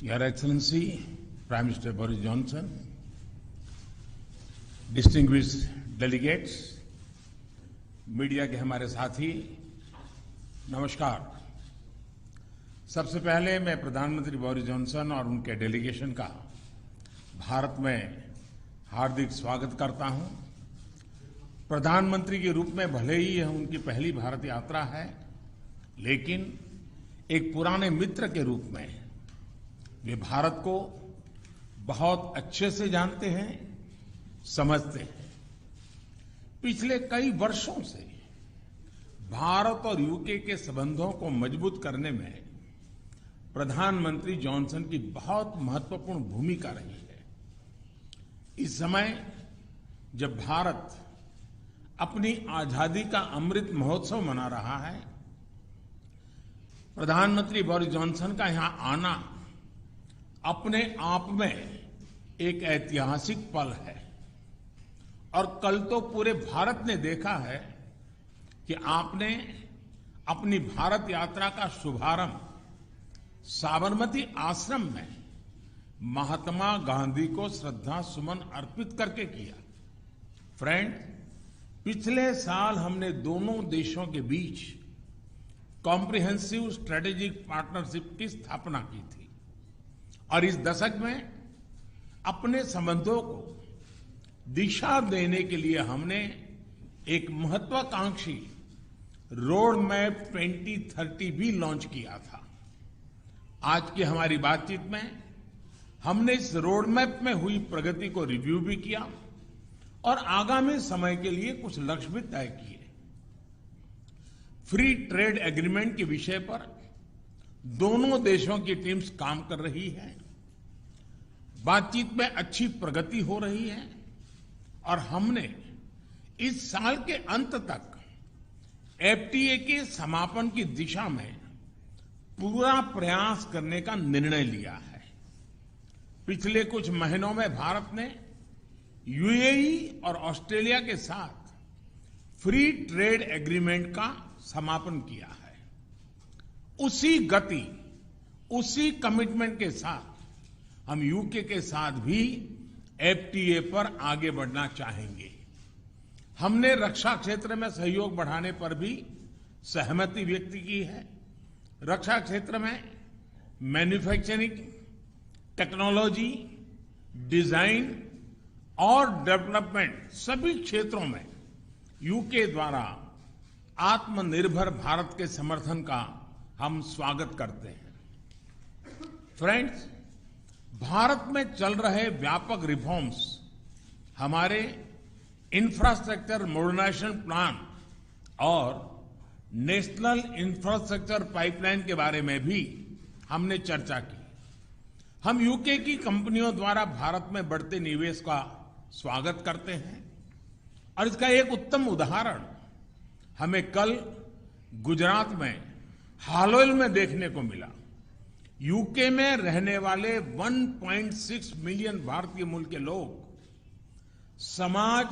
Your Excellency, Prime Minister Boris Johnson, distinguished delegates, media के हमारे साथी, नमस्कार। सबसे पहले मैं प्रधानमंत्री बोरिस जॉनसन और उनके डेलीगेशन का भारत में हार्दिक स्वागत करता हूं। प्रधानमंत्री के रूप में भले ही यह उनकी पहली भारत यात्रा है, लेकिन एक पुराने मित्र के रूप में वे भारत को बहुत अच्छे से जानते हैं, समझते हैं। पिछले कई वर्षों से भारत और यूके के संबंधों को मजबूत करने में प्रधानमंत्री जॉनसन की बहुत महत्वपूर्ण भूमिका रही है। इस समय जब भारत अपनी आजादी का अमृत महोत्सव मना रहा है, प्रधानमंत्री बोरिस जॉनसन का यहां आना अपने आप में एक ऐतिहासिक पल है। और कल तो पूरे भारत ने देखा है कि आपने अपनी भारत यात्रा का शुभारंभ साबरमती आश्रम में महात्मा गांधी को श्रद्धा सुमन अर्पित करके किया। फ्रेंड, पिछले साल हमने दोनों देशों के बीच कॉम्प्रिहेंसिव स्ट्रेटेजिक पार्टनरशिप की स्थापना की थी और इस दशक में अपने संबंधों को दिशा देने के लिए हमने एक महत्वाकांक्षी रोड मैप 2030 भी लॉन्च किया था। आज की हमारी बातचीत में हमने इस रोड मैप में हुई प्रगति को रिव्यू भी किया और आगामी समय के लिए कुछ लक्ष्य भी तय किए। फ्री ट्रेड एग्रीमेंट के विषय पर दोनों देशों की टीम्स काम कर रही है। बातचीत में अच्छी प्रगति हो रही है और हमने इस साल के अंत तक एफटीए के समापन की दिशा में पूरा प्रयास करने का निर्णय लिया है। पिछले कुछ महीनों में भारत ने यूएई और ऑस्ट्रेलिया के साथ फ्री ट्रेड एग्रीमेंट का समापन किया है। उसी गति, उसी कमिटमेंट के साथ हम यूके के साथ भी एफटीए पर आगे बढ़ना चाहेंगे। हमने रक्षा क्षेत्र में सहयोग बढ़ाने पर भी सहमति व्यक्त की है। रक्षा क्षेत्र में मैन्युफैक्चरिंग, टेक्नोलॉजी, डिजाइन और डेवलपमेंट सभी क्षेत्रों में यूके द्वारा आत्मनिर्भर भारत के समर्थन का हम स्वागत करते हैं। फ्रेंड्स, भारत में चल रहे व्यापक रिफॉर्म्स हमारे इंफ्रास्ट्रक्चर मॉडर्नाइजेशन प्लान और नेशनल इंफ्रास्ट्रक्चर पाइपलाइन के बारे में भी हमने चर्चा की। हम यूके की कंपनियों द्वारा भारत में बढ़ते निवेश का स्वागत करते हैं और इसका एक उत्तम उदाहरण हमें कल गुजरात में हालोल में देखने को मिला। यूके में रहने वाले 1.6 मिलियन भारतीय मूल के लोग समाज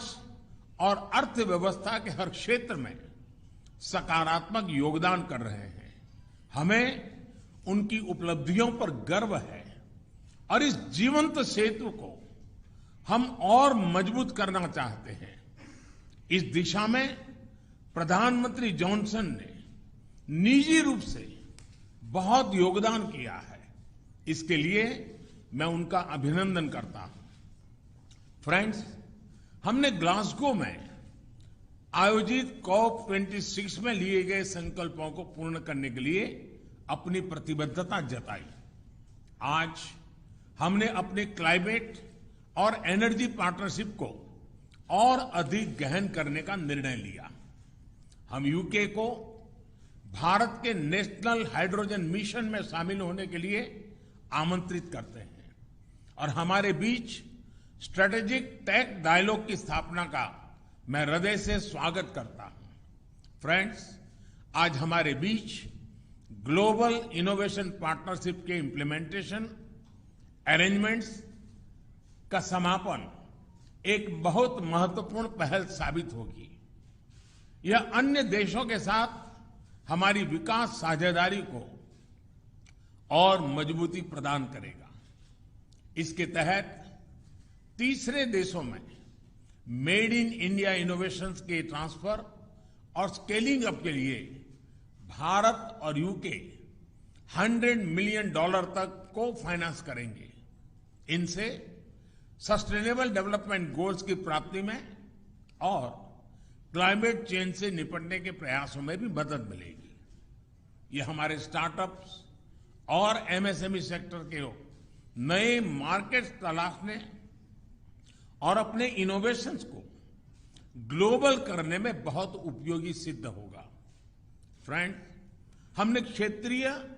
और अर्थव्यवस्था के हर क्षेत्र में सकारात्मक योगदान कर रहे हैं। हमें उनकी उपलब्धियों पर गर्व है और इस जीवंत सेतु को हम और मजबूत करना चाहते हैं। इस दिशा में प्रधानमंत्री जॉनसन ने निजी रूप से बहुत योगदान किया है। इसके लिए मैं उनका अभिनंदन करता हूं। फ्रेंड्स, हमने ग्लासगो में आयोजित COP26 में लिए गए संकल्पों को पूर्ण करने के लिए अपनी प्रतिबद्धता जताई। आज हमने अपने क्लाइमेट और एनर्जी पार्टनरशिप को और अधिक गहन करने का निर्णय लिया। हम यूके को भारत के नेशनल हाइड्रोजन मिशन में शामिल होने के लिए आमंत्रित करते हैं और हमारे बीच स्ट्रेटेजिक टेक डायलॉग की स्थापना का मैं हृदय से स्वागत करता हूं। फ्रेंड्स, आज हमारे बीच ग्लोबल इनोवेशन पार्टनरशिप के इंप्लीमेंटेशन अरेंजमेंट्स का समापन एक बहुत महत्वपूर्ण पहल साबित होगी। यह अन्य देशों के साथ हमारी विकास साझेदारी को और मजबूती प्रदान करेगा। इसके तहत तीसरे देशों में मेड इन इंडिया इनोवेशंस के ट्रांसफर और स्केलिंग अप के लिए भारत और यूके $100 मिलियन तक को फाइनेंस करेंगे। इनसे सस्टेनेबल डेवलपमेंट गोल्स की प्राप्ति में और क्लाइमेट चेंज से निपटने के प्रयासों में भी मदद मिलेगी। ये हमारे स्टार्टअप्स और एमएसएमई सेक्टर के नए मार्केट्स तलाशने और अपने इनोवेशंस को ग्लोबल करने में बहुत उपयोगी सिद्ध होगा। फ्रेंड्स, हमने क्षेत्रीय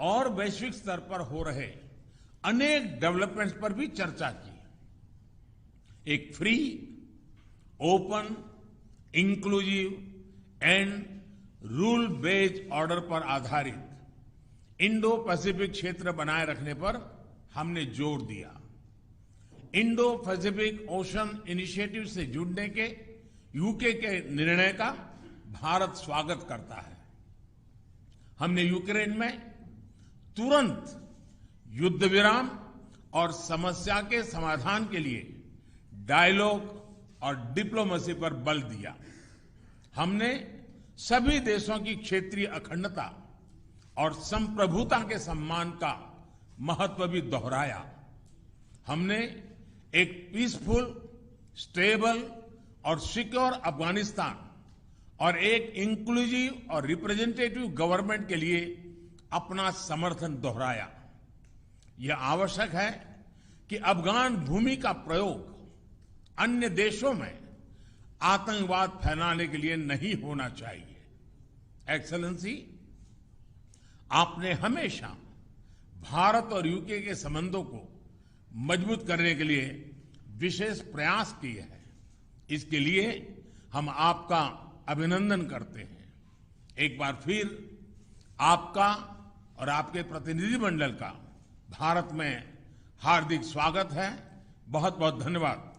और वैश्विक स्तर पर हो रहे अनेक डेवलपमेंट्स पर भी चर्चा की। एक free, open, inclusive and rule based order पर आधारित इंडो पैसिफिक क्षेत्र बनाए रखने पर हमने जोर दिया। इंडो पैसिफिक ओशन इनिशिएटिव से जुड़ने के यूके के निर्णय का भारत स्वागत करता है। हमने यूक्रेन में तुरंत युद्ध विराम और समस्या के समाधान के लिए डायलॉग और डिप्लोमेसी पर बल दिया। हमने सभी देशों की क्षेत्रीय अखंडता और संप्रभुता के सम्मान का महत्व भी दोहराया। हमने एक पीसफुल, स्टेबल और सिक्योर अफगानिस्तान और एक इंक्लूसिव और रिप्रेजेंटेटिव गवर्नमेंट के लिए अपना समर्थन दोहराया। यह आवश्यक है कि अफगान भूमि का प्रयोग अन्य देशों में आतंकवाद फैलाने के लिए नहीं होना चाहिए। एक्सेलेंसी, आपने हमेशा भारत और यूके के संबंधों को मजबूत करने के लिए विशेष प्रयास किए हैं। इसके लिए हम आपका अभिनंदन करते हैं। एक बार फिर आपका और आपके प्रतिनिधिमंडल का भारत में हार्दिक स्वागत है। बहुत बहुत धन्यवाद।